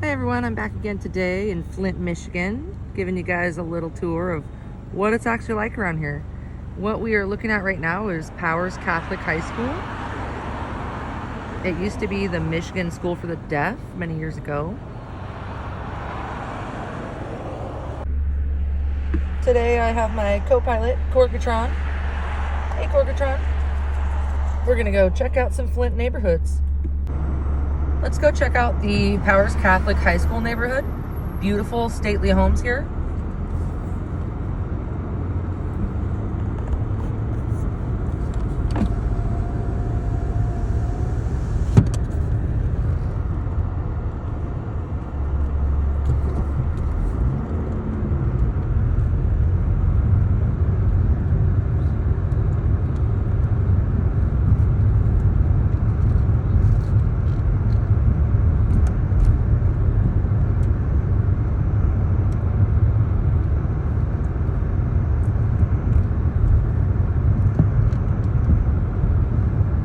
Hey everyone, I'm back again today in Flint, Michigan, giving you guys a little tour of what it's actually like around here. What we are looking at right now is Powers Catholic High School. It used to be the Michigan School for the Deaf many years ago. Today I have my co-pilot, Corgatron. Hey Corgatron. We're gonna go check out some Flint neighborhoods. Let's go check out the Powers Catholic High School neighborhood. Beautiful, stately homes here.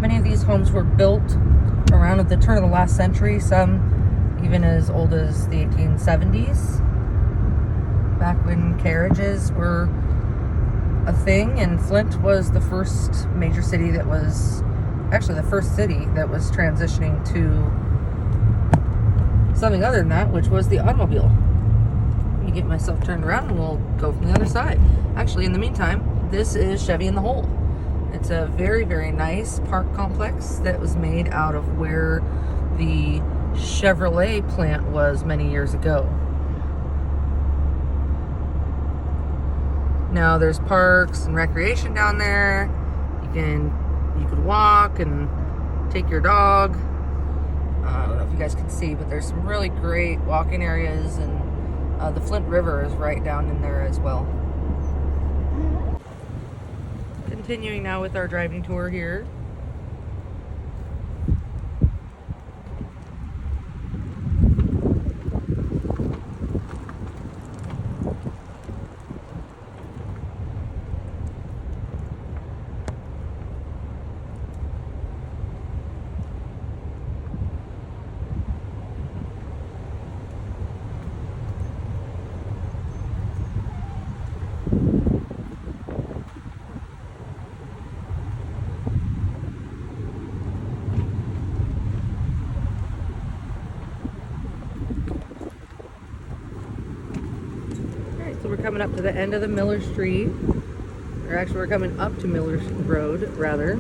Many of these homes were built around at the turn of the last century, some even as old as the 1870s, back when carriages were a thing, and Flint was the first major city that was, actually the first city that was transitioning to something other than that, which was the automobile. Let me get myself turned around and we'll go from the other side. Actually, in the meantime, this is Chevy in the Hole. It's a very, very nice park complex that was made out of where the Chevrolet plant was many years ago. Now there's parks and recreation down there. You could walk and take your dog. I don't know if you guys can see, but there's some really great walking areas, and the Flint River is right down in there as well. Continuing now with our driving tour here. So we're coming up to the end of the Miller Street, or actually we're coming up to Miller Road, rather.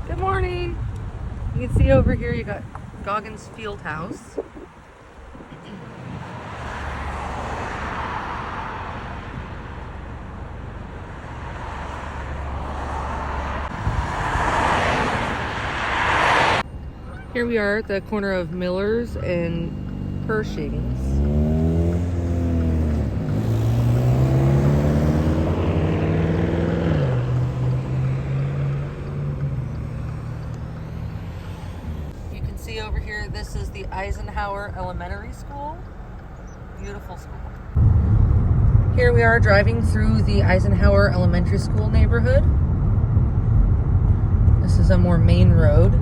Good morning. You can see over here you got Goggins Field House. Here we are at the corner of Miller's and Pershing's. You can see over here, this is the Eisenhower Elementary School. Beautiful school. Here we are driving through the Eisenhower Elementary School neighborhood. This is a more main road.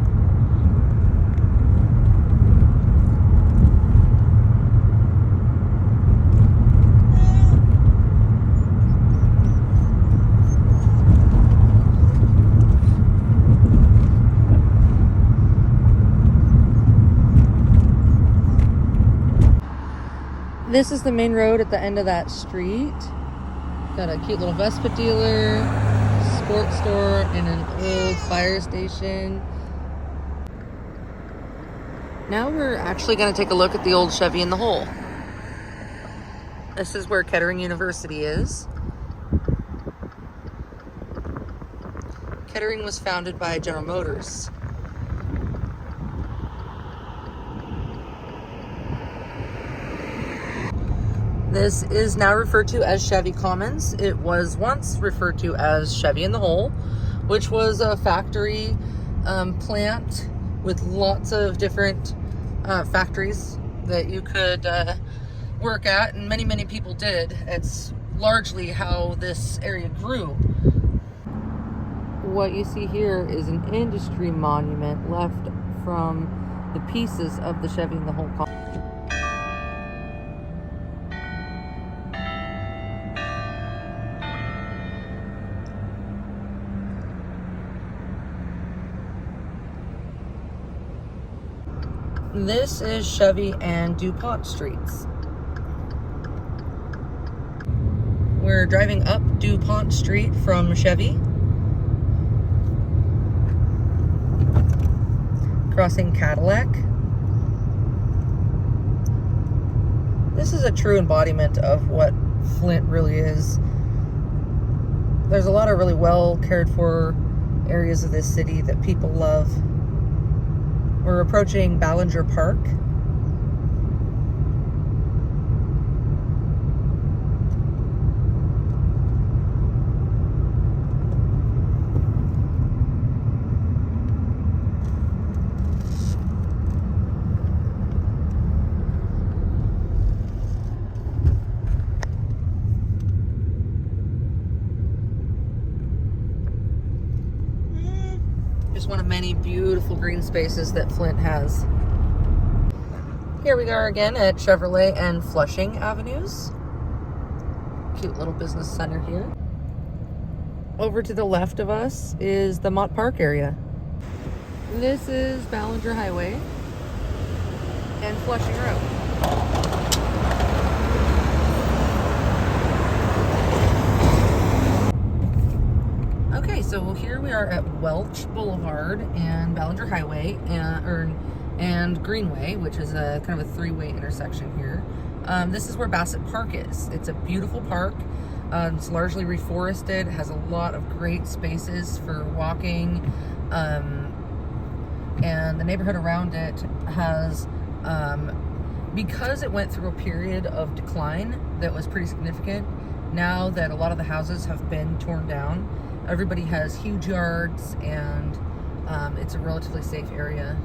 This is the main road at the end of that street. Got a cute little Vespa dealer, sports store, and an old fire station. Now we're actually going to take a look at the old Chevy in the Hole. This is where Kettering University is. Kettering was founded by General Motors. This is now referred to as Chevy Commons. It was once referred to as Chevy in the Hole, which was a factory plant with lots of different factories that you could work at, and many people did. It's largely how this area grew. what you see here is an industry monument left from the pieces of the Chevy and the whole complex. This is Chevy and DuPont streets. We're driving up DuPont Street from Chevy, crossing Cadillac. This is a true embodiment of what Flint really is. There's a lot of really well cared for areas of this city that people love. We're approaching Ballinger Park. Just one of many beautiful green spaces that Flint has. Here we are again at Chevrolet and Flushing Avenues. Cute little business center here. Over to the left of us is the Mott Park area. This is Ballinger Highway and Flushing Road. Okay, so here we are at Welch Boulevard and Ballinger Highway and Greenway, which is a kind of a three-way intersection here. This is where Bassett Park is. It's a beautiful park. It's largely reforested, has a lot of great spaces for walking, and the neighborhood around it has, because it went through a period of decline that was pretty significant, now that a lot of the houses have been torn down, everybody has huge yards, and it's a relatively safe area.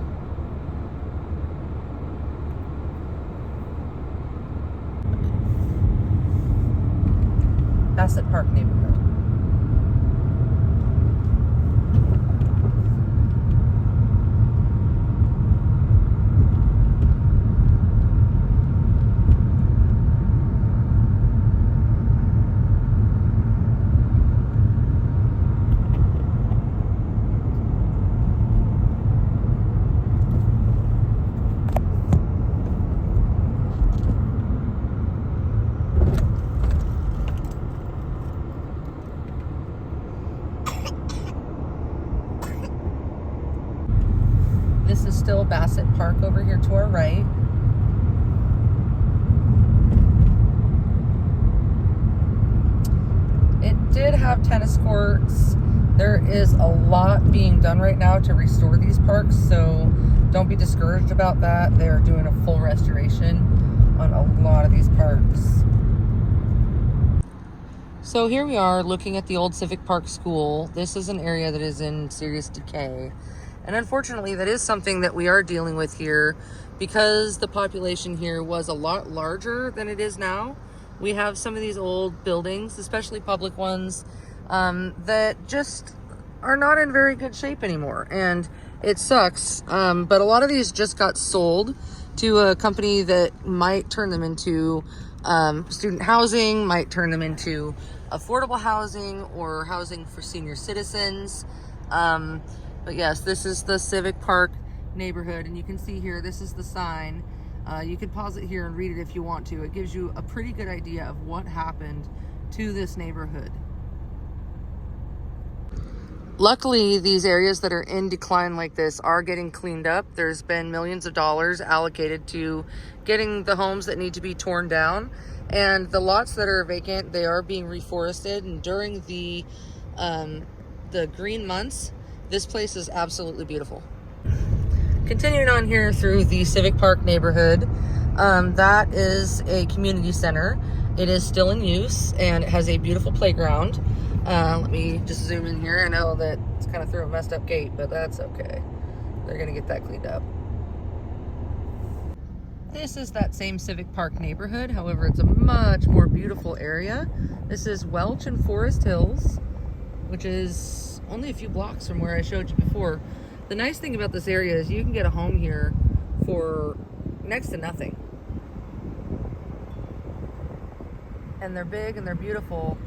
Bassett Park neighborhood. This is still Bassett Park over here to our right. It did have tennis courts. There is a lot being done right now to restore these parks, so don't be discouraged about that. They're doing a full restoration on a lot of these parks. So here we are looking at the old Civic Park school. This is an area that is in serious decay. And unfortunately, that is something that we are dealing with here because the population here was a lot larger than it is now. We have some of these old buildings, especially public ones, that just are not in very good shape anymore. And it sucks, but a lot of these just got sold to a company that might turn them into student housing, might turn them into affordable housing or housing for senior citizens. But yes, this is the Civic Park neighborhood, and you can see here, this is the sign. You can pause it here and read it if you want to. It gives you a pretty good idea of what happened to this neighborhood. Luckily, these areas that are in decline like this are getting cleaned up. There's been millions of dollars allocated to getting the homes that need to be torn down. And the lots that are vacant, they are being reforested. And during the green months, this place is absolutely beautiful. Continuing on here through the Civic Park neighborhood, that is a community center. It is still in use, and it has a beautiful playground. Let me just zoom in here. I know that it's kind of through a messed up gate, but that's okay. They're gonna get that cleaned up. This is that same Civic Park neighborhood. However, it's a much more beautiful area. This is Welch and Forest Hills, which is only a few blocks from where I showed you before. The nice thing about this area is you can get a home here for next to nothing. And they're big and they're beautiful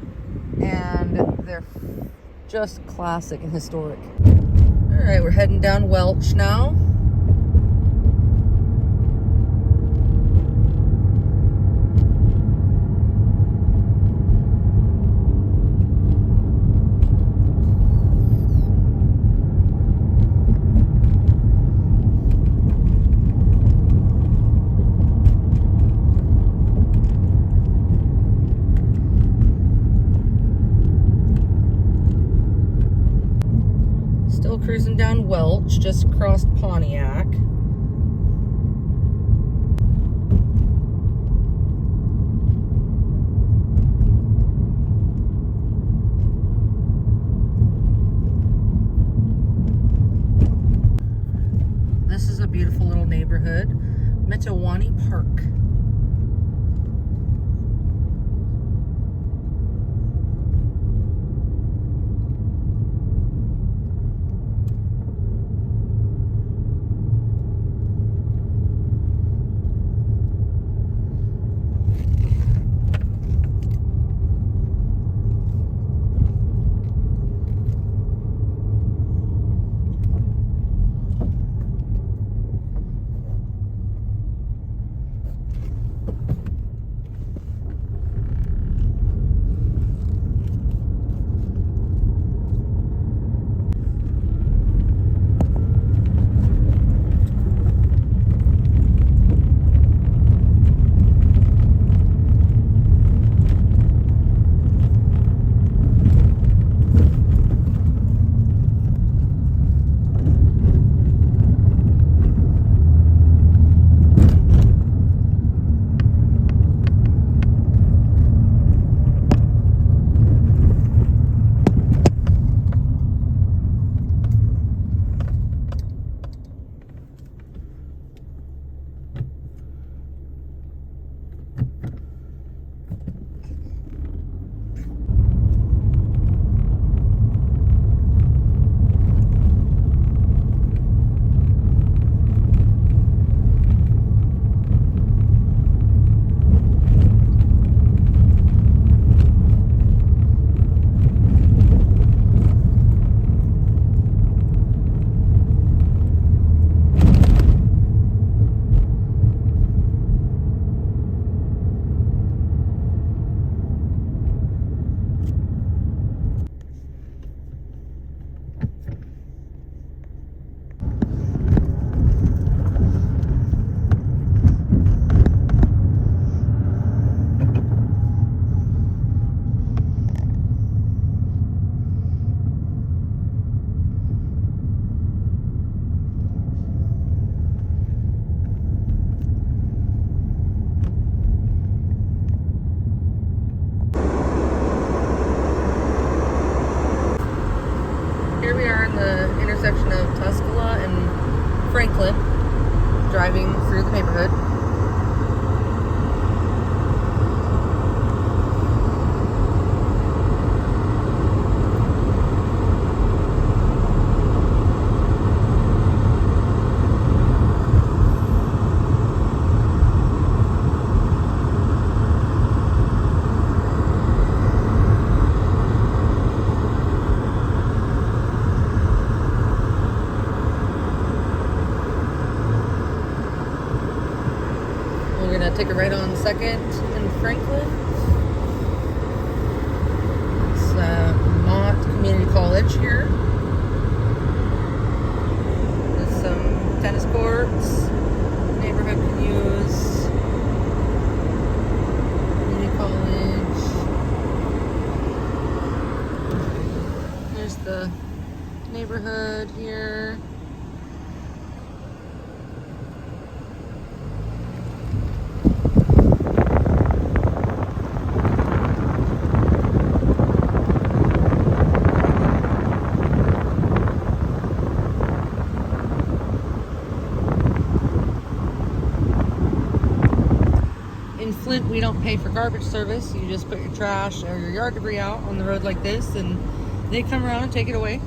and they're just classic and historic. All right, we're heading down Welch now. Cruising down Welch, just crossed Pontiac. This is a beautiful little neighborhood, Metawani Park. Intersection of Tuscola and Franklin, driving through the neighborhood. We're gonna take a right on 2nd in Franklin. It's Mott Community College here. There's some tennis courts. Neighborhood can use. Community college. There's the neighborhood here. In Flint, we don't pay for garbage service. You just put your trash or your yard debris out on the road like this, and they come around and take it away.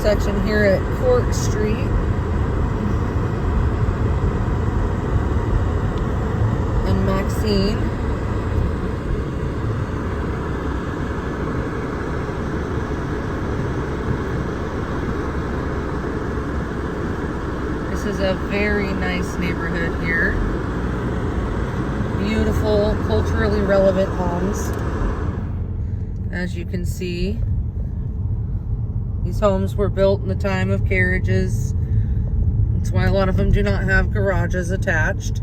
intersection here at Court Street. And Maxine. This is a very nice neighborhood here. Beautiful, culturally relevant homes. As you can see, these homes were built in the time of carriages. That's why a lot of them do not have garages attached.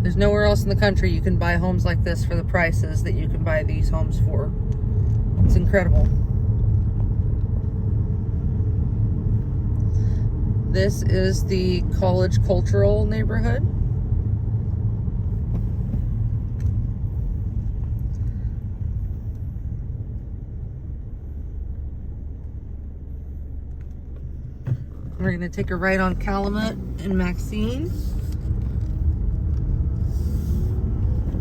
There's nowhere else in the country you can buy homes like this for the prices that you can buy these homes for. It's incredible. This is the College Cultural neighborhood. We're going to take a right on Calumet and Maxine.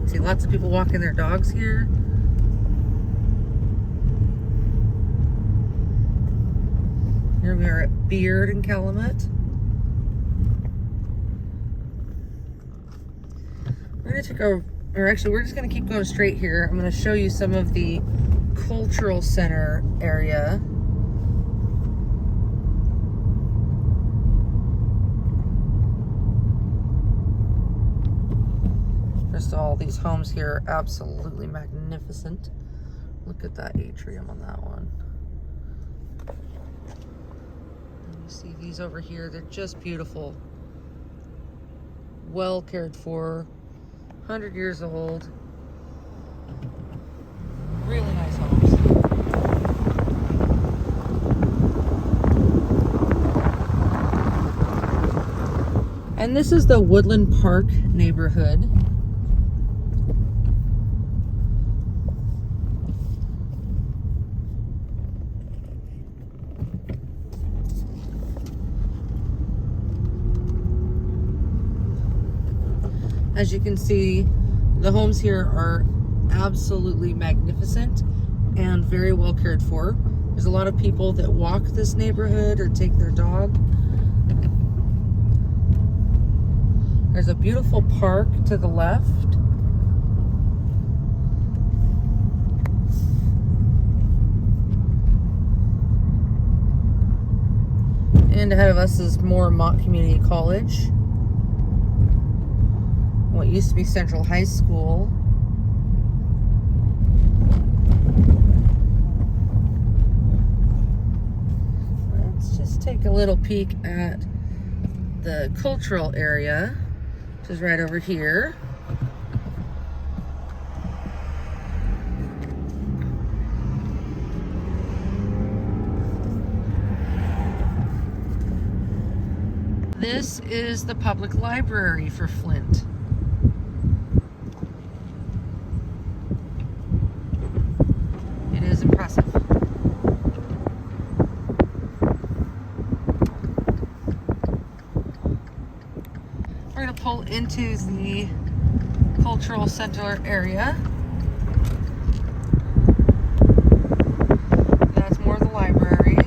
See lots of people walking their dogs here. Here we are at Beard and Calumet. We're going to take a, or actually we're just going to keep going straight here. I'm going to show you some of the cultural center area. First of all, these homes here are absolutely magnificent. Look at that atrium on that one. And you see these over here, they're just beautiful. Well cared for, 100 years old. Really nice homes. And this is the Woodland Park neighborhood. As you can see, the homes here are absolutely magnificent and very well cared for. There's a lot of people that walk this neighborhood or take their dog. There's a beautiful park to the left. And ahead of us is more Mott Community College. What used to be Central High School. Let's just take a little peek at the cultural area, which is right over here. This is the public library for Flint. It is impressive. We're going to pull into the cultural center area. That's more of the library.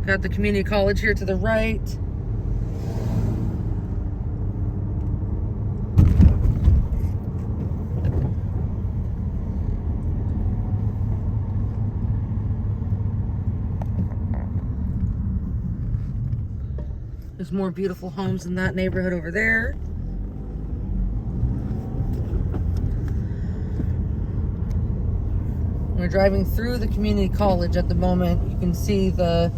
Got the community college here to the right. There's more beautiful homes in that neighborhood over there. We're driving through the community college at the moment. You can see the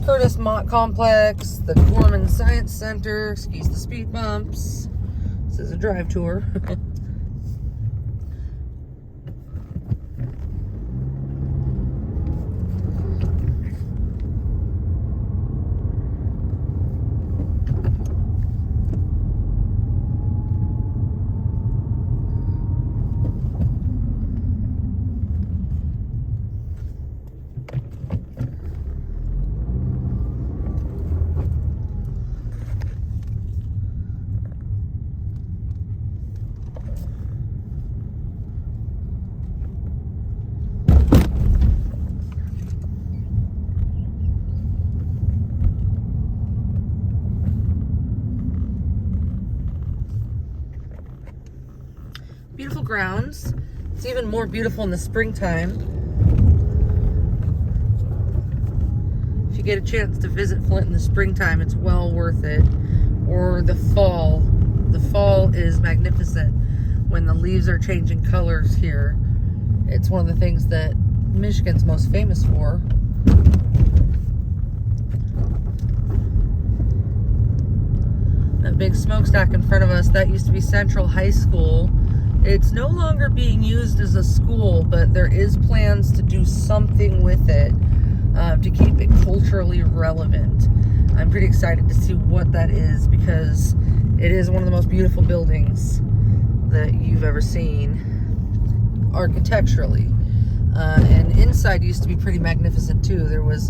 Curtis Mott Complex, the Gorman Science Center, excuse the speed bumps. This is a drive tour. Beautiful grounds. It's even more beautiful in the springtime. If you get a chance to visit Flint in the springtime, it's well worth it. Or the fall. The fall is magnificent when the leaves are changing colors here. It's one of the things that Michigan's most famous for. That big smokestack in front of us, that used to be Central High School. It's no longer being used as a school, but there is plans to do something with it to keep it culturally relevant. I'm pretty excited to see what that is, because it is one of the most beautiful buildings that you've ever seen architecturally. And inside used to be pretty magnificent too. There was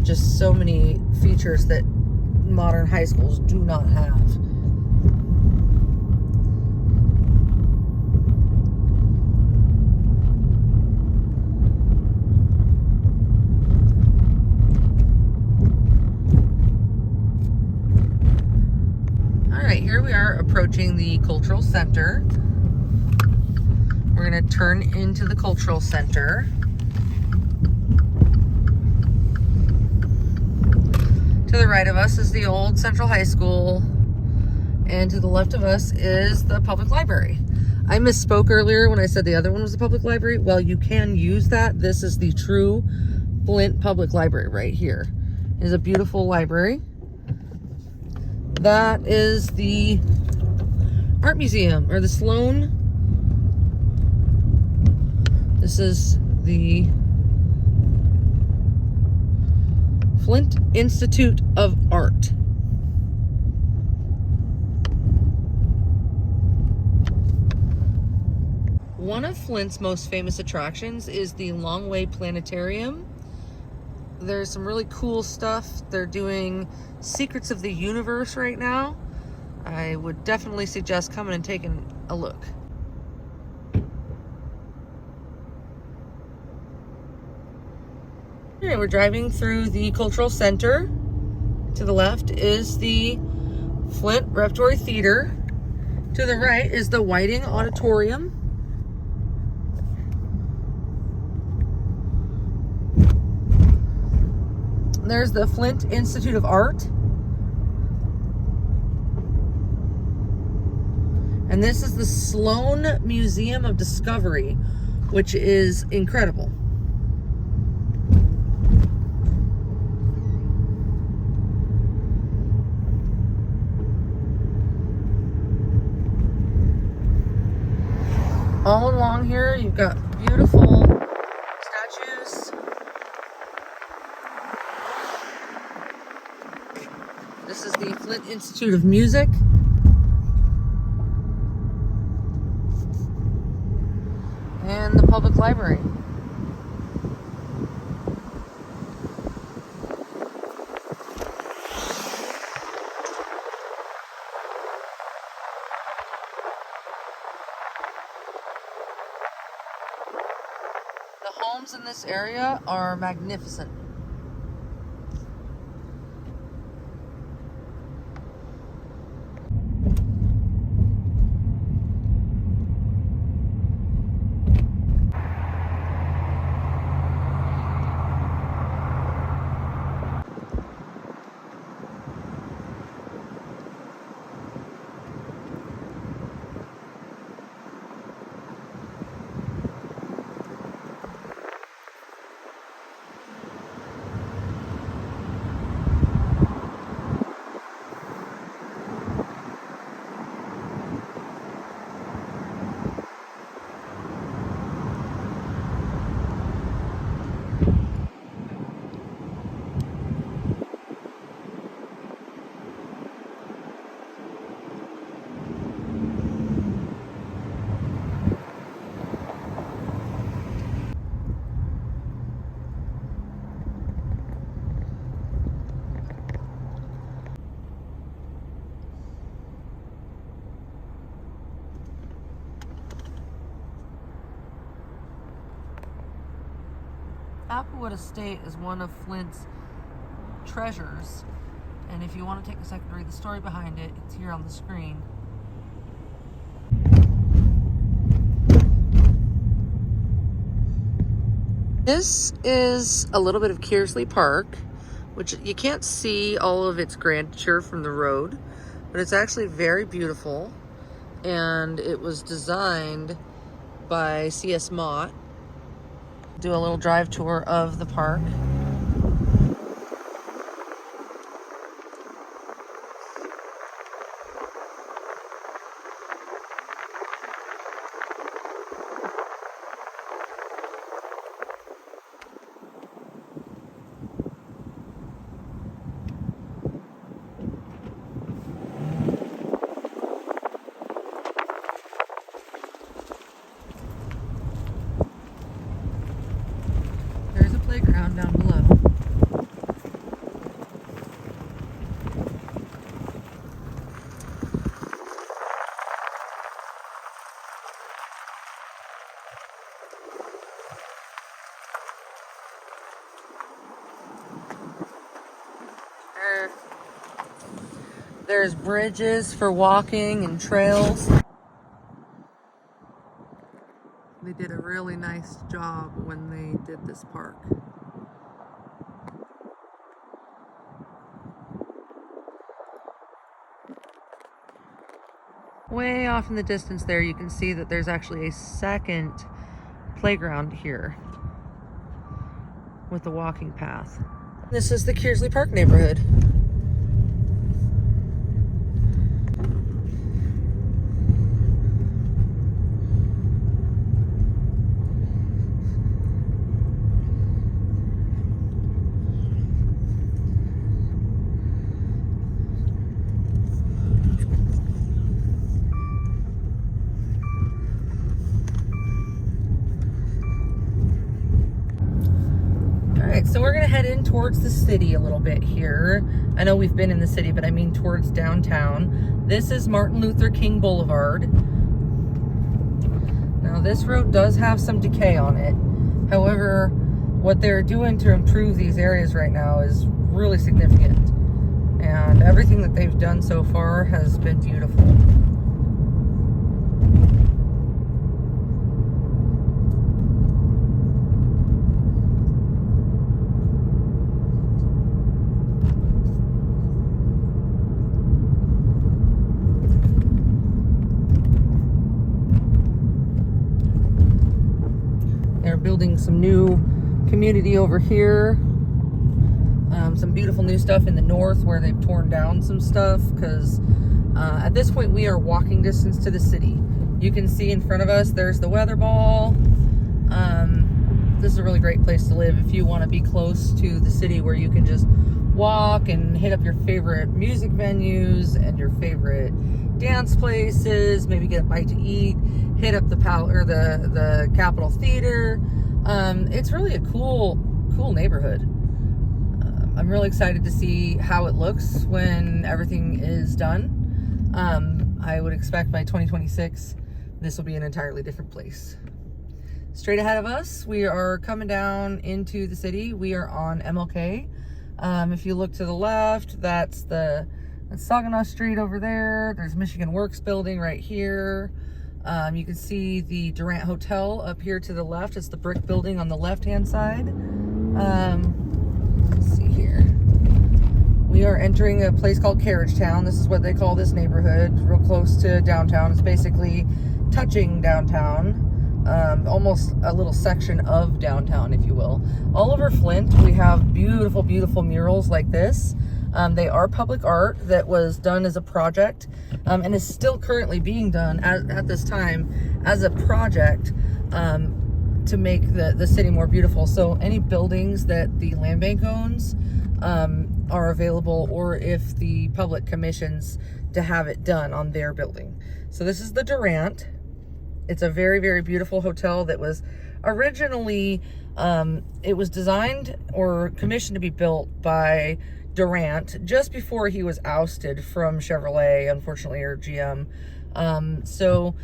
just so many features that modern high schools do not have. Alright, here we are approaching the cultural center. We're going to turn into the cultural center. To the right of us is the old Central High School, and to the left of us is the public library. I misspoke earlier when I said the other one was the public library. Well, you can use that. This is the true Flint Public Library right here. It is a beautiful library. That is the art museum, or the Sloan. This is the Flint Institute of Art. One of Flint's most famous attractions is the Longway Planetarium. There's some really cool stuff. They're doing Secrets of the Universe right now. I would definitely suggest coming and taking a look. Okay, we're driving through the cultural center. To the left is the Flint Repertory Theater. To the right is the Whiting Auditorium. There's the Flint Institute of Art. And this is the Sloan Museum of Discovery, which is incredible. All along here, you've got beautiful statues. This is the Flint Institute of Music. And the public library. The homes in this area are magnificent. Applewood Estate is one of Flint's treasures, and if you want to take a second to read the story behind it, it's here on the screen. This is a little bit of Kearsley Park, which you can't see all of its grandeur from the road, but it's actually very beautiful. And it was designed by C.S. Mott. Do a little drive tour of the park. Playground down below. There's bridges for walking and trails. They did a really nice job when they did this park. Way off in the distance there, you can see that there's actually a second playground here with the walking path. This is the Kearsley Park neighborhood. So we're gonna head in towards the city a little bit here. I know we've been in the city, but I mean towards downtown. This is Martin Luther King Boulevard. Now this road does have some decay on it. However, what they're doing to improve these areas right now is really significant. And everything that they've done so far has been beautiful. Building some new community over here. Some beautiful new stuff in the north where they've torn down some stuff, because at this point we are walking distance to the city. You can see in front of us there's the weather ball. This is a really great place to live if you want to be close to the city, where you can just walk and hit up your favorite music venues and your favorite dance places, maybe get a bite to eat, hit up the Capitol Theater. It's really a cool neighborhood. I'm really excited to see how it looks when everything is done. I would expect by 2026 this will be an entirely different place. Straight ahead of us, we are coming down into the city. We are on MLK. If you look to the left, that's Saginaw Street over there. There's Michigan Works building right here. You can see the Durant Hotel up here to the left. It's the brick building on the left-hand side. Let's see here. We are entering a place called Carriage Town. This is what they call this neighborhood, real close to downtown. It's basically touching downtown. Almost a little section of downtown, if you will. All over Flint, we have beautiful, beautiful murals like this. They are public art that was done as a project and is still currently being done at this time as a project to make the city more beautiful. So any buildings that the land bank owns are available, or if the public commissions to have it done on their building. So this is the Durant. It's a very, very beautiful hotel that was originally, it was designed or commissioned to be built by Durant just before he was ousted from Chevrolet, unfortunately, or GM. So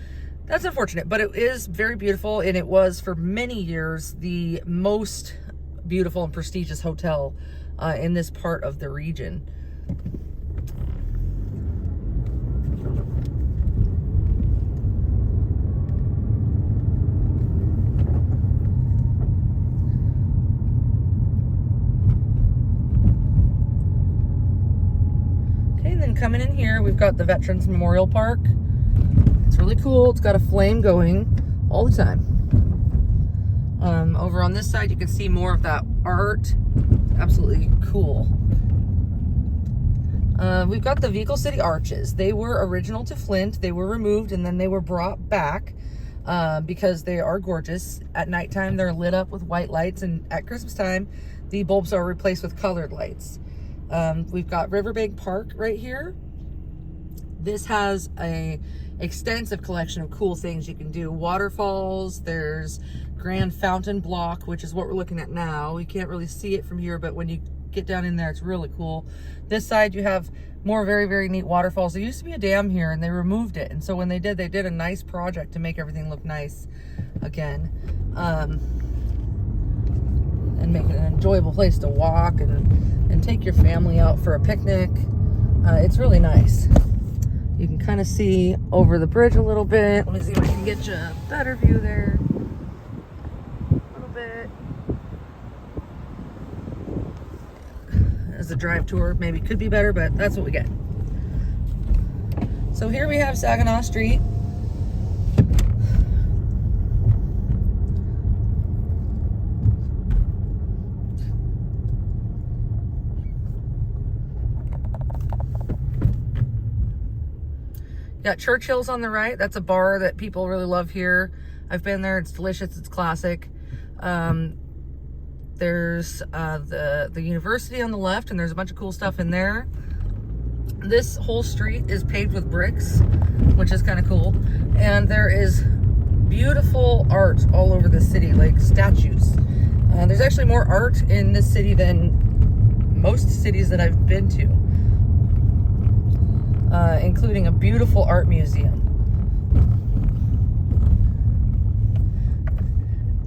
that's unfortunate, but it is very beautiful, and it was for many years the most beautiful and prestigious hotel in this part of the region. coming in here, we've got the Veterans Memorial Park. It's really cool. It's got a flame going all the time. Over on this side, you can see more of that art. Absolutely cool. We've got the Vehicle City arches. They were original to Flint. They were removed and then they were brought back because they are gorgeous. At nighttime, they're lit up with white lights, and at Christmas time, the bulbs are replaced with colored lights. We've got Riverbank Park right here. This has a extensive collection of cool things you can do. Waterfalls, there's Grand Fountain Block, which is what we're looking at now. You can't really see it from here, but when you get down in there, it's really cool. This side, you have more very, very neat waterfalls. There used to be a dam here and they removed it. And so when they did a nice project to make everything look nice again. And make it an enjoyable place to walk and take your family out for a picnic. It's really nice. You can kind of see over the bridge a little bit. Let me see if I can get you a better view there. A little bit. As a drive tour, maybe could be better, but that's what we get. So here we have Saginaw Street. Got Churchill's on the right. That's a bar that people really love here. I've been there. It's delicious. It's classic. There's the university on the left, and there's a bunch of cool stuff in there. This whole street is paved with bricks, which is kind of cool. And there is beautiful art all over the city, like statues. There's actually more art in this city than most cities that I've been to. Including a beautiful art museum.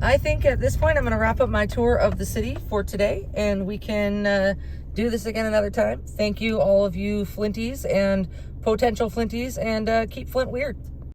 I think at this point I'm going to wrap up my tour of the city for today, and we can do this again another time. Thank you, all of you Flinties and potential Flinties, and keep Flint weird.